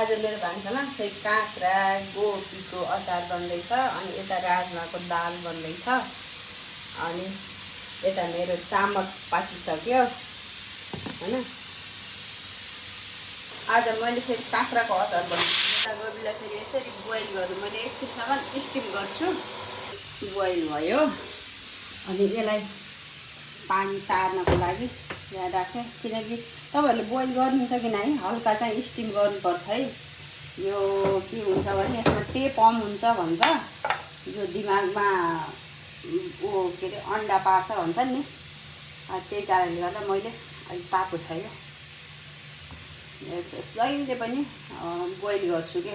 आज मेरो भान्सामा चाहिँ काँक्रा गोपीको अचार बन्दैछ अनि यता राजमाको दाल बन्दैछ अनि यता मेरो चामल पाकिसक्यो हैन। आज मैले फेरि काँक्राको अचार बनाउँछु। गोबीलाई फेरि यसरी बोइल गर्छु। मैले एकछिनसम्म स्टिम गर्छु। बोइल भयो अनि यसलाई पानी तार्नको लागि यहाँ राखेँ किनकि तपाईँहरूले बोइल गर्नुहुन्छ कि नै हल्का चाहिँ स्टिम गर्नुपर्छ है। यो के हुन्छ भने यसमा टेपम हुन्छ भन्छ जो दिमागमा के अरे अन्डा पार्छ भन्छ नि। त्यही कारणले गर्दा मैले अलिक तातो छ यो जहिले पनि बोइल गर्छु के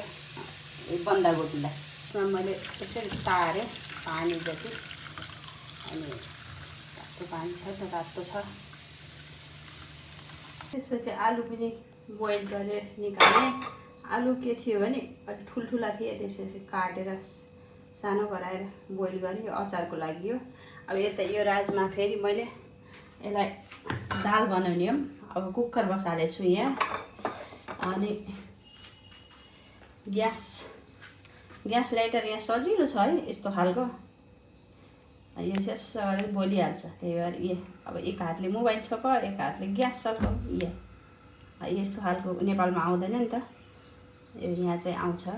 बन्दागोपीलाई। यसमा मैले यसरी तारेँ पानी जति अनि तातो पानी छ त तातो छ। त्यसपछि आलु पनि बोइल गरेर निकालेँ। आलु के थियो भने अलिक ठुल्ठुला थिए त्यसपछि काटेर सानो गराएर बोइल गरेँ। यो अचारको लागि हो। अब यता यो राजमा फेरि मैले यसलाई दाल बनाउने हो। अब कुकर बसालेको छु यहाँ अनि ग्यास लाइटर यहाँ सजिलो छ है यस्तो खालको। यो यसो गरेर बोलिहाल्छ। त्यही भएर अब एक हातले मोबाइल छोप एक हातले ग्यास चलाऊ। यस्तो खालको नेपालमा आउँदैन नि त। यो यहाँ चाहिँ आउँछ।